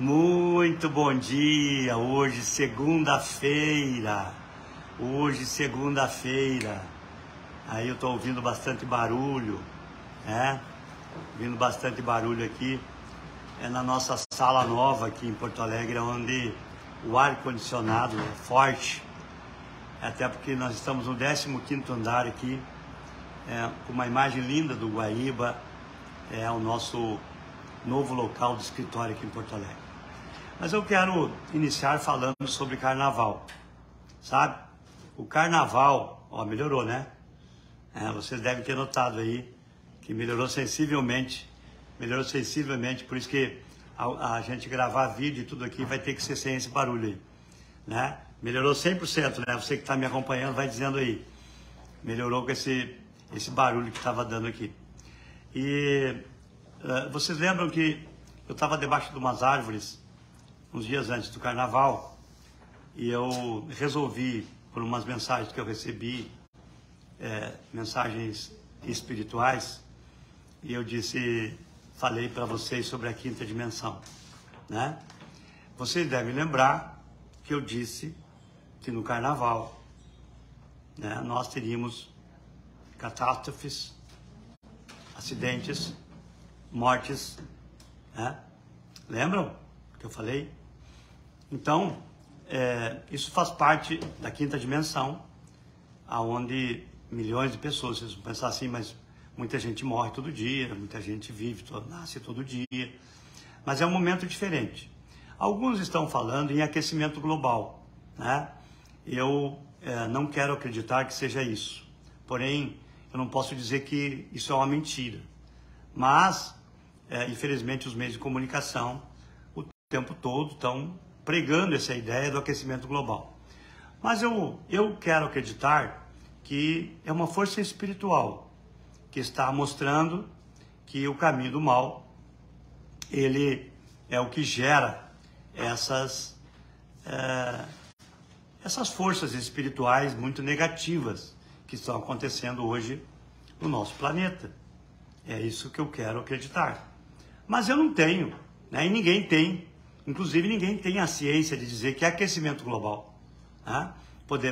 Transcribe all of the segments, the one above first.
Muito bom dia! Hoje, segunda-feira. Aí eu tô ouvindo bastante barulho, né? Ouvindo bastante barulho aqui. É na nossa sala nova aqui em Porto Alegre, onde o ar-condicionado é forte. Até porque nós estamos no 15º andar aqui, com uma imagem linda do Guaíba. É o nosso novo local de escritório aqui em Porto Alegre. Mas eu quero iniciar falando sobre carnaval, sabe? O carnaval, ó, melhorou, né? Vocês devem ter notado aí que melhorou sensivelmente, por isso que a gente gravar vídeo e tudo aqui vai ter que ser sem esse barulho aí, né? Melhorou 100%, né? Você que está me acompanhando vai dizendo aí, melhorou com esse barulho que estava dando aqui. E vocês lembram que eu estava debaixo de umas árvores uns dias antes do carnaval e eu resolvi, por umas mensagens que eu recebi, mensagens espirituais, e eu falei para vocês sobre a quinta dimensão, né? Vocês devem lembrar que eu disse que no carnaval, né, nós teríamos catástrofes, acidentes, mortes, né? Lembram que eu falei? Então, isso faz parte da quinta dimensão, aonde milhões de pessoas, vocês vão pensar assim, mas muita gente morre todo dia, muita gente nasce todo dia, mas é um momento diferente. Alguns estão falando em aquecimento global, né? Eu não quero acreditar que seja isso, porém, eu não posso dizer que isso é uma mentira, mas, infelizmente, os meios de comunicação o tempo todo estão pregando essa ideia do aquecimento global. Mas eu quero acreditar que é uma força espiritual que está mostrando que o caminho do mal, ele é o que gera essas forças espirituais muito negativas que estão acontecendo hoje no nosso planeta. É isso que eu quero acreditar. Mas eu não tenho, né? E ninguém tem. Inclusive, ninguém tem a ciência de dizer que é aquecimento global, né?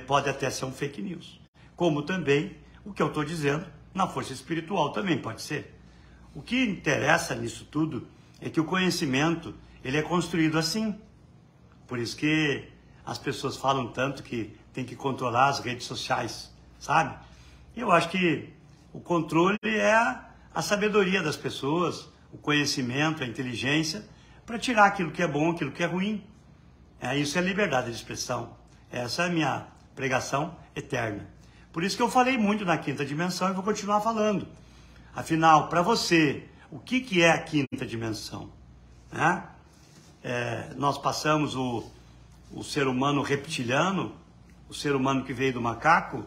Pode até ser um fake news. Como também o que eu estou dizendo na força espiritual também pode ser. O que interessa nisso tudo é que o conhecimento, ele é construído assim. Por isso que as pessoas falam tanto que tem que controlar as redes sociais, sabe? Eu acho que o controle é a sabedoria das pessoas, o conhecimento, a inteligência, para tirar aquilo que é bom, aquilo que é ruim. Isso é liberdade de expressão. Essa é a minha pregação eterna. Por isso que eu falei muito na quinta dimensão e vou continuar falando. Afinal, para você, o que é a quinta dimensão? Né? Nós passamos o ser humano reptiliano, o ser humano que veio do macaco,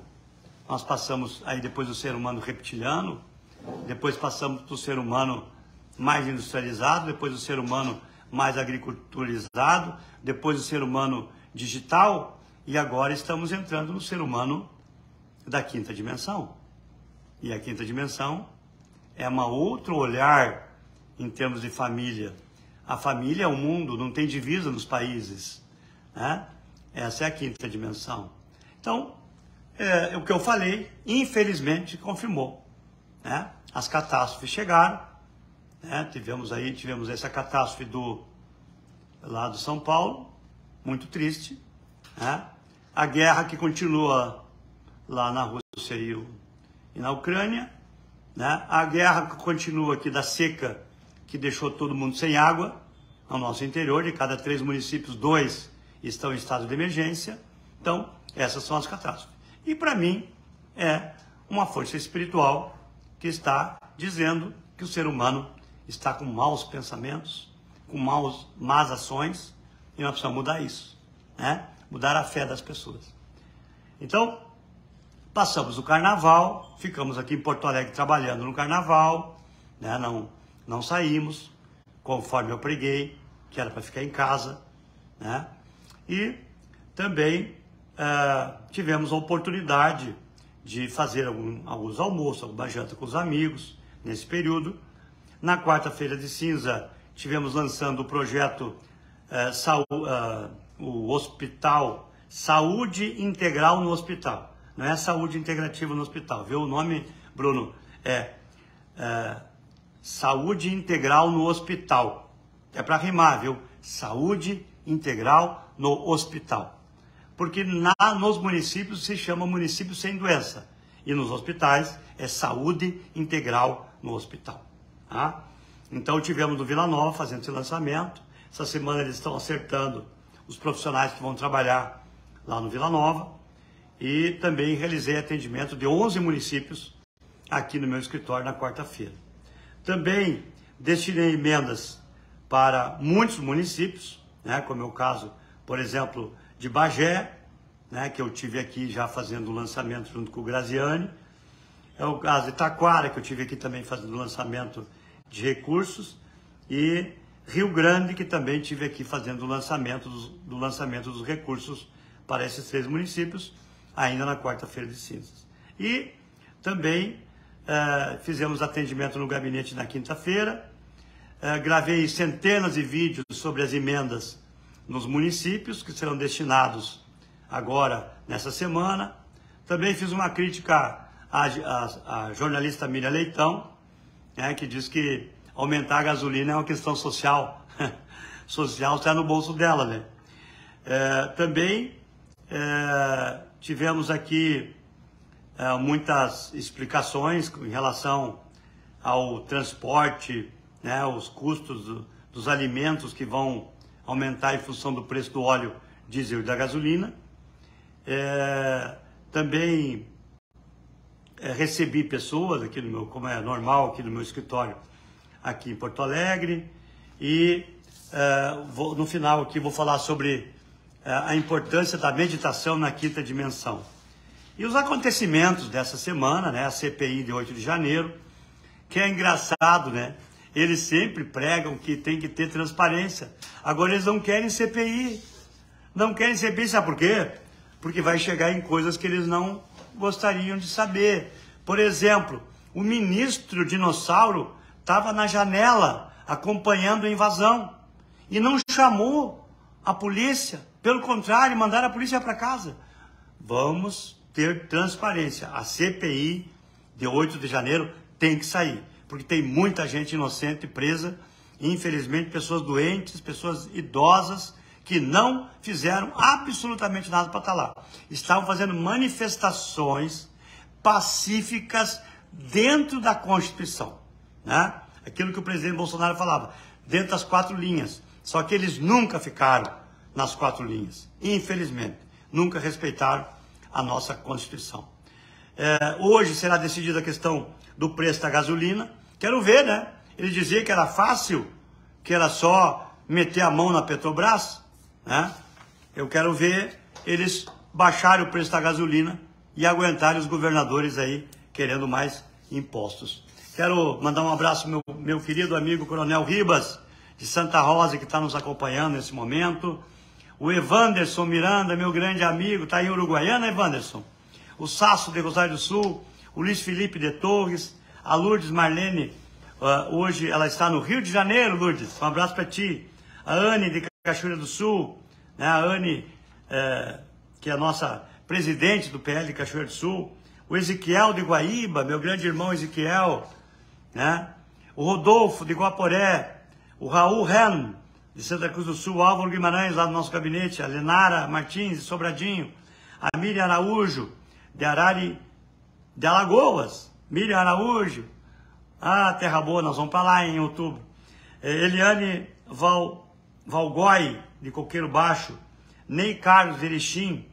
nós passamos aí depois do ser humano reptiliano, depois passamos para o ser humano mais industrializado, depois do ser humano mais agriculturizado, depois do ser humano digital, e agora estamos entrando no ser humano da quinta dimensão. E a quinta dimensão é um outro olhar em termos de família. A família é o mundo, não tem divisa nos países, né? Essa é a quinta dimensão. Então, o que eu falei, infelizmente, confirmou, né? As catástrofes chegaram, né? Tivemos essa catástrofe lá do São Paulo, muito triste, né? A guerra que continua lá na Rússia e na Ucrânia, né? A guerra que continua aqui da seca, que deixou todo mundo sem água no nosso interior. De cada 3 municípios, 2 estão em estado de emergência. Então, essas são as catástrofes. E para mim, é uma força espiritual que está dizendo que o ser humano está com maus pensamentos, com más ações, e nós precisamos mudar isso, né? Mudar a fé das pessoas. Então, passamos o carnaval, ficamos aqui em Porto Alegre trabalhando no carnaval, né? Não saímos, conforme eu preguei, que era para ficar em casa, né? E também tivemos a oportunidade de fazer alguns almoços, alguma janta com os amigos nesse período. Na quarta-feira de cinza, tivemos lançando o projeto o hospital, saúde integral no hospital. Não é saúde integrativa no hospital, viu? O nome, Bruno, é saúde integral no hospital. É para rimar, viu? Saúde integral no hospital. Porque nos municípios se chama município sem doença. E nos hospitais é saúde integral no hospital. Tá? Então tivemos no Vila Nova fazendo esse lançamento. Essa semana eles estão acertando os profissionais que vão trabalhar lá no Vila Nova. E também realizei atendimento de 11 municípios aqui no meu escritório na quarta-feira. Também destinei emendas para muitos municípios, né, como é o caso, por exemplo, de Bagé, né, que eu tive aqui já fazendo o lançamento junto com o Graziani. É o caso de Taquara, que eu tive aqui também fazendo o lançamento de recursos. E Rio Grande, que também tive aqui fazendo o lançamento dos recursos para esses 3 municípios, ainda na quarta-feira de cinzas. E também fizemos atendimento no gabinete na quinta-feira. Gravei centenas de vídeos sobre as emendas nos municípios, que serão destinados agora, nessa semana. Também fiz uma crítica à jornalista Miriam Leitão, né, que diz que aumentar a gasolina é uma questão social. Social está no bolso dela, né? Também tivemos aqui muitas explicações em relação ao transporte, né, os custos dos alimentos que vão aumentar em função do preço do óleo diesel e da gasolina. Também recebi pessoas aqui no meu, como é normal aqui no meu escritório aqui em Porto Alegre, e no final aqui vou falar sobre a importância da meditação na quinta dimensão. E os acontecimentos dessa semana, né, a CPI de 8 de janeiro, que é engraçado, né? Eles sempre pregam que tem que ter transparência. Agora eles não querem CPI. Não querem CPI, sabe por quê? Porque vai chegar em coisas que eles não gostariam de saber. Por exemplo, o ministro Dinossauro estava na janela acompanhando a invasão e não chamou a polícia. Pelo contrário, mandaram a polícia para casa. Vamos ter transparência. A CPI de 8 de janeiro tem que sair, porque tem muita gente inocente presa, e infelizmente pessoas doentes, pessoas idosas, que não fizeram absolutamente nada para estar lá. Estavam fazendo manifestações pacíficas dentro da Constituição, né? Aquilo que o presidente Bolsonaro falava, dentro das 4 linhas. Só que eles nunca ficaram nas 4 linhas, infelizmente. Nunca respeitaram a nossa Constituição. Hoje será decidida a questão do preço da gasolina. Quero ver, né? Ele dizia que era fácil, que era só meter a mão na Petrobras, né? Eu quero ver eles baixarem o preço da gasolina e aguentarem os governadores aí querendo mais impostos. Quero mandar um abraço ao meu querido amigo Coronel Ribas, de Santa Rosa, que está nos acompanhando nesse momento. O Evanderson Miranda, meu grande amigo, está em Uruguaiana, Evanderson. O Sasso de Rosário do Sul, o Luiz Felipe de Torres, a Lourdes Marlene, hoje ela está no Rio de Janeiro, Lourdes, um abraço para ti. A Anne de Cachoeira do Sul, né? A Anne, que é a nossa presidente do PL de Cachoeira do Sul. O Ezequiel de Guaíba, meu grande irmão Ezequiel, né? O Rodolfo de Guaporé, o Raul Ren, de Santa Cruz do Sul, o Álvaro Guimarães, lá do nosso gabinete, a Lenara Martins, de Sobradinho, a Miriam Araújo, de Arari, de Alagoas, Miriam Araújo, terra boa, nós vamos para lá em outubro. Eliane Valgói, de Coqueiro Baixo, Ney Carlos de Erechim,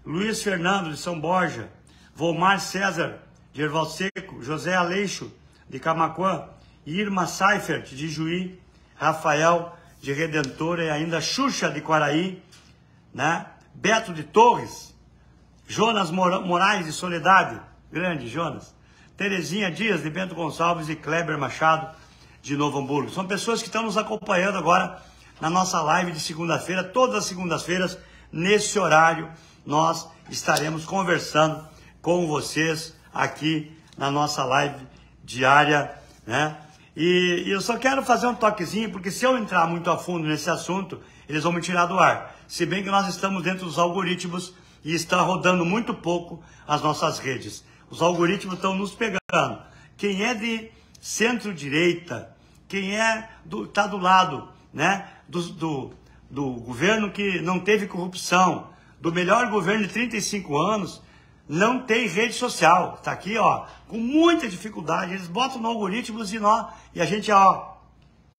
Luiz Fernando de São Borja, Volmar César de Erval Seco, José Aleixo de Camaquã, Irma Seifert de Juí, Rafael de Redentor e ainda Xuxa de Quaraí, né? Beto de Torres, Jonas Moraes de Soledade, grande Jonas, Terezinha Dias de Bento Gonçalves e Kleber Machado de Novo Hamburgo. São pessoas que estão nos acompanhando agora na nossa live de segunda-feira. Todas as segundas-feiras, nesse horário, nós estaremos conversando com vocês aqui na nossa live diária, né? E eu só quero fazer um toquezinho, porque se eu entrar muito a fundo nesse assunto, eles vão me tirar do ar. Se bem que nós estamos dentro dos algoritmos e está rodando muito pouco as nossas redes. Os algoritmos estão nos pegando. Quem é de centro-direita, quem está do lado, né, do governo que não teve corrupção, do melhor governo de 35 anos, não tem rede social. Está aqui, ó, com muita dificuldade. Eles botam no algoritmos e a gente, ó,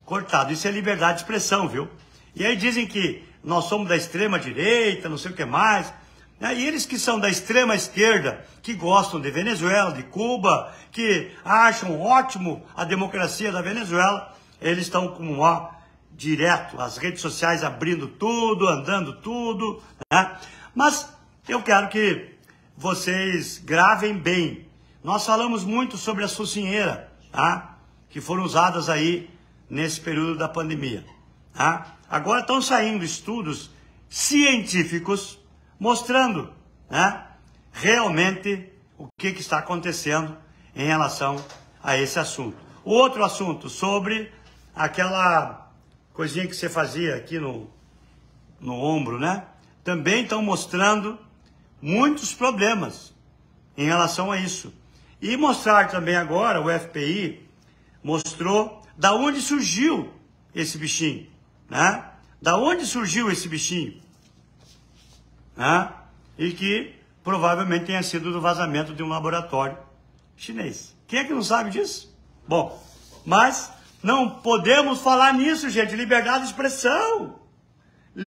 cortado. Isso é liberdade de expressão, viu? E aí dizem que nós somos da extrema direita, não sei o que mais. E eles que são da extrema esquerda, que gostam de Venezuela, de Cuba, que acham ótimo a democracia da Venezuela, eles estão como, ó, direto, as redes sociais abrindo tudo, andando tudo, né? Mas eu quero que vocês gravem bem. Nós falamos muito sobre as focinheiras, tá? Que foram usadas aí nesse período da pandemia, tá? Agora estão saindo estudos científicos mostrando, né, realmente o que está acontecendo em relação a esse assunto. Outro assunto sobre aquela coisinha que você fazia aqui no ombro, né? Também estão mostrando muitos problemas em relação a isso. E mostrar também agora, o FPI mostrou da onde surgiu esse bichinho, né? Da onde surgiu esse bichinho? Né? E que provavelmente tenha sido do vazamento de um laboratório chinês. Quem é que não sabe disso? Bom, mas não podemos falar nisso, gente. Liberdade de expressão.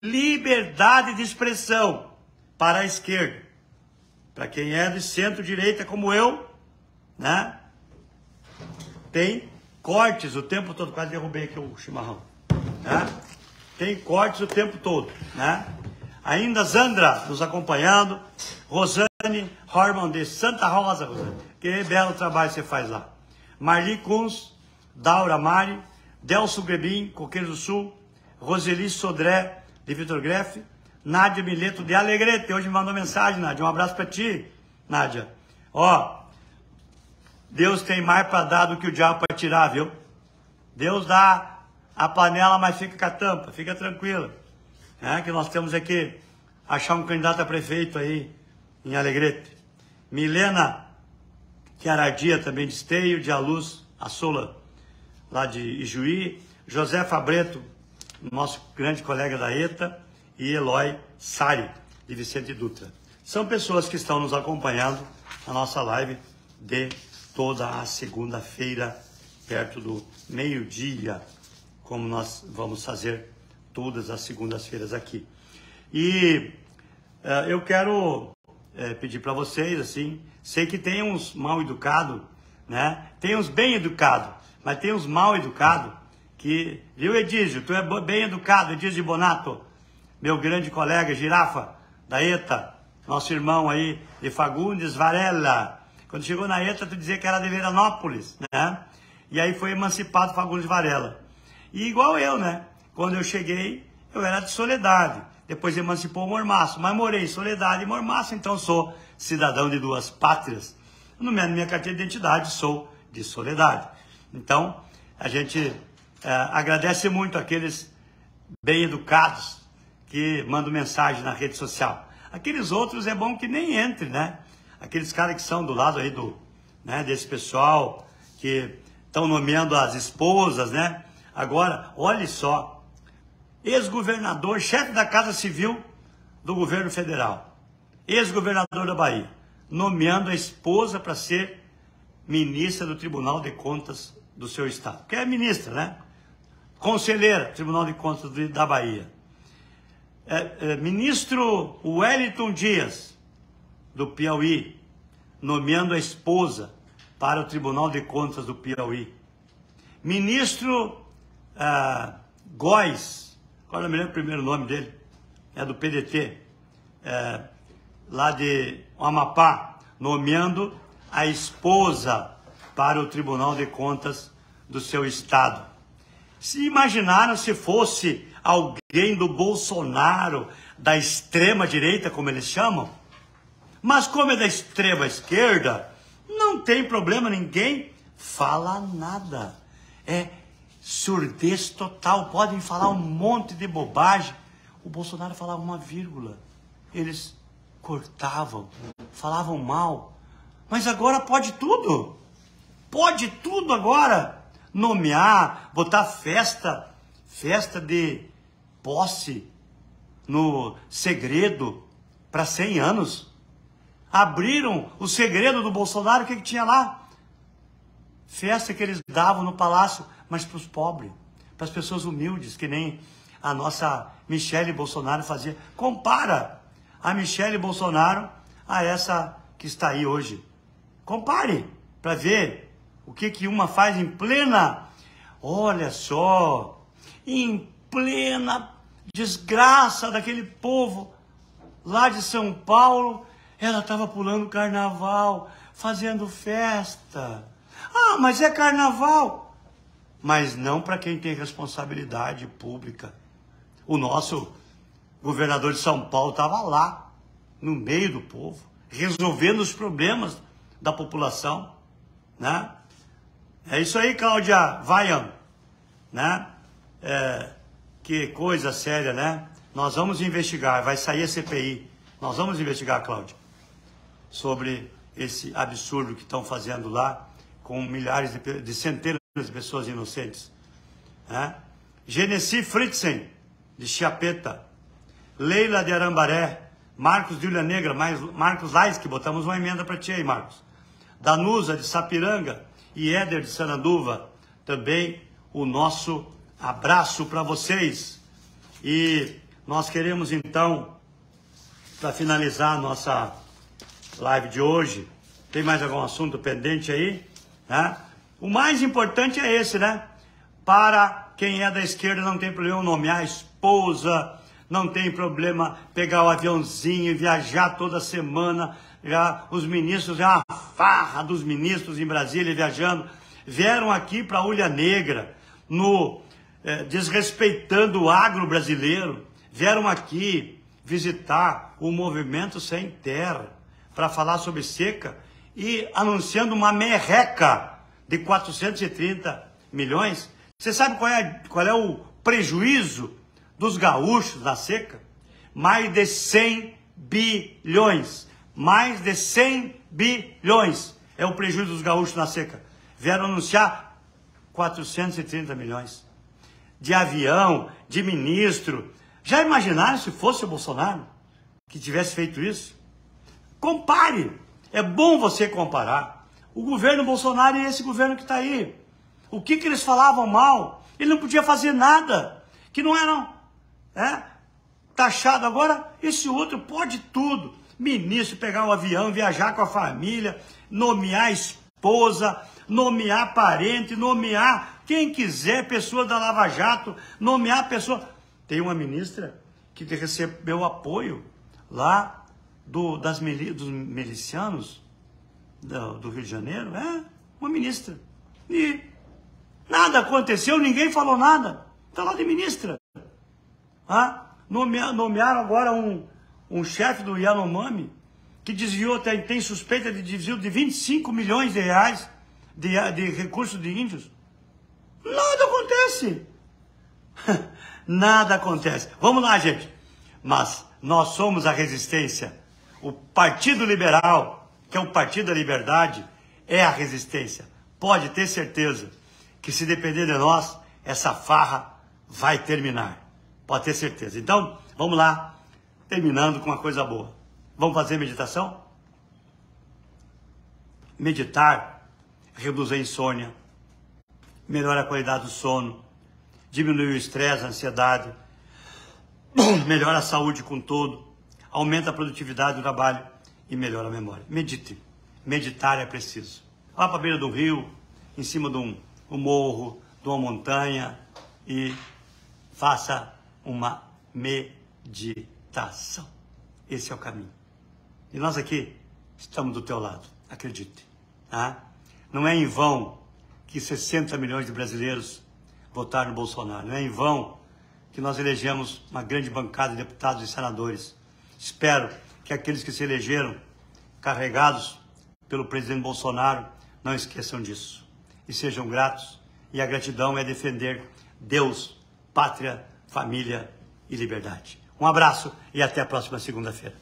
Liberdade de expressão para a esquerda. Para quem é de centro-direita como eu, né? Tem cortes o tempo todo. Quase derrubei aqui o chimarrão. Né? Tem cortes o tempo todo, né? Ainda Zandra nos acompanhando. Rosane Horman de Santa Rosa, Rosane. Que belo trabalho você faz lá. Marli Kunz, Daura Mari, Delso Grebin, Coqueiro do Sul, Roseli Sodré, de Vitor Greff, Nádia Mileto de Alegrete. Hoje me mandou mensagem, Nádia. Um abraço para ti, Nádia. Ó, Deus tem mais para dar do que o diabo para tirar, viu? Deus dá a panela, mas fica com a tampa. Fica tranquila. Que nós temos aqui achar um candidato a prefeito aí em Alegrete. Milena Chiaradia, também de Esteio, de Aluz, a Sola, lá de Ijuí. José Fabreto, nosso grande colega da ETA. E Eloy Sari, de Vicente Dutra. São pessoas que estão nos acompanhando na nossa live de toda a segunda-feira, perto do meio-dia, como nós vamos fazer todas as segundas-feiras aqui. E eu quero pedir para vocês, assim, sei que tem uns mal educados, né? Tem uns bem educados, mas tem uns mal educados que, viu, Edísio? Tu é bem educado, Edísio Bonato, meu grande colega, Girafa, da ETA, nosso irmão aí de Fagundes Varela. Quando chegou na ETA, tu dizia que era de Veranópolis, né? E aí foi emancipado Fagundes Varela. E igual eu, né? Quando eu cheguei, eu era de Soledade. Depois emancipou Mormaço, mas morei em Soledade e Mormaço, então sou cidadão de duas pátrias. Na minha carteira de identidade, sou de Soledade. Então, a gente agradece muito aqueles bem educados que mandam mensagem na rede social. Aqueles outros é bom que nem entre, né? Aqueles caras que são do lado aí desse pessoal que estão nomeando as esposas, né? Agora, olhe só, ex-governador, chefe da Casa Civil do governo federal, ex-governador da Bahia, nomeando a esposa para ser ministra do Tribunal de Contas do seu estado. Que é ministra, né? Conselheira do Tribunal de Contas da Bahia. Ministro Wellington Dias, do Piauí, nomeando a esposa para o Tribunal de Contas do Piauí. Ministro Góes, agora não me lembro o primeiro nome dele, é do PDT, lá de Amapá, nomeando a esposa para o Tribunal de Contas do seu estado. Se imaginaram se fosse alguém do Bolsonaro, da extrema direita, como eles chamam? Mas como é da extrema esquerda, não tem problema, ninguém fala nada. É surdez total. Podem falar um monte de bobagem. O Bolsonaro falava uma vírgula. Eles cortavam, falavam mal. Mas agora pode tudo. Pode tudo agora. Nomear, botar festa de posse no segredo para 100 anos. Abriram o segredo do Bolsonaro, o que tinha lá? Festa que eles davam no palácio, mas para os pobres, para as pessoas humildes, que nem a nossa Michele Bolsonaro fazia. Compara a Michele Bolsonaro a essa que está aí hoje. Compare para ver o que uma faz em plena, olha só, em plena desgraça daquele povo lá de São Paulo. Ela estava pulando carnaval, fazendo festa. Ah, mas é carnaval. Mas não para quem tem responsabilidade pública. O nosso governador de São Paulo estava lá, no meio do povo, resolvendo os problemas da população, né? É isso aí, Cláudia Vaian, né? Que coisa séria, né? Nós vamos investigar, vai sair a CPI. Nós vamos investigar, Cláudia, sobre esse absurdo que estão fazendo lá com milhares de centenas de pessoas inocentes, né? Genesi Fritzen, de Chiapeta, Leila de Arambaré, Marcos de Ilha Negra, Marcos Lais, que botamos uma emenda para ti aí, Marcos. Danusa de Sapiranga e Éder de Sananduva, também o nosso abraço para vocês. E nós queremos então, para finalizar a nossa live de hoje, tem mais algum assunto pendente aí, né? O mais importante é esse, né? Para quem é da esquerda não tem problema nomear a esposa, não tem problema pegar o aviãozinho e viajar toda semana. Já os ministros, já a farra dos ministros em Brasília viajando, vieram aqui para a Ilha Negra, desrespeitando o agro brasileiro, vieram aqui visitar o Movimento Sem Terra para falar sobre seca e anunciando uma merreca de 430 milhões. Você sabe qual é o prejuízo dos gaúchos na seca? Mais de 100 bilhões. Mais de 100 bilhões é o prejuízo dos gaúchos na seca. Vieram anunciar 430 milhões. De avião, de ministro. Já imaginaram se fosse o Bolsonaro que tivesse feito isso? Compare. É bom você comparar o governo Bolsonaro e esse governo que está aí. O que eles falavam mal? Ele não podia fazer nada. Que não eram taxado. Agora, esse outro pode tudo. Ministro pegar um avião, viajar com a família, nomear esposa, nomear parente, nomear quem quiser, pessoa da Lava Jato, nomear pessoa. Tem uma ministra que recebeu apoio lá dos milicianos do Rio de Janeiro, uma ministra. E nada aconteceu, ninguém falou nada. Está lá de ministra. Nomearam agora um chefe do Yanomami que desviou, tem suspeita de desvio de 25 milhões de reais de recursos de índios. Nada acontece. Nada acontece. Vamos lá, gente. Mas nós somos a resistência. O Partido Liberal, que é o Partido da Liberdade, é a resistência. Pode ter certeza que se depender de nós, essa farra vai terminar. Pode ter certeza. Então, vamos lá, terminando com uma coisa boa. Vamos fazer meditação? Meditar reduz a insônia, melhora a qualidade do sono, diminui o estresse, a ansiedade, melhora a saúde com todo, aumenta a produtividade do trabalho e melhora a memória. Medite. Meditar é preciso. Vá para a beira do rio, em cima de um morro, de uma montanha e faça uma meditação. Esse é o caminho. E nós aqui estamos do teu lado, acredite. Não é em vão que 60 milhões de brasileiros votaram no Bolsonaro. Não é em vão que nós elegemos uma grande bancada de deputados e senadores. Espero que aqueles que se elegeram carregados pelo presidente Bolsonaro não esqueçam disso. E sejam gratos e a gratidão é defender Deus, pátria, família e liberdade. Um abraço e até a próxima segunda-feira.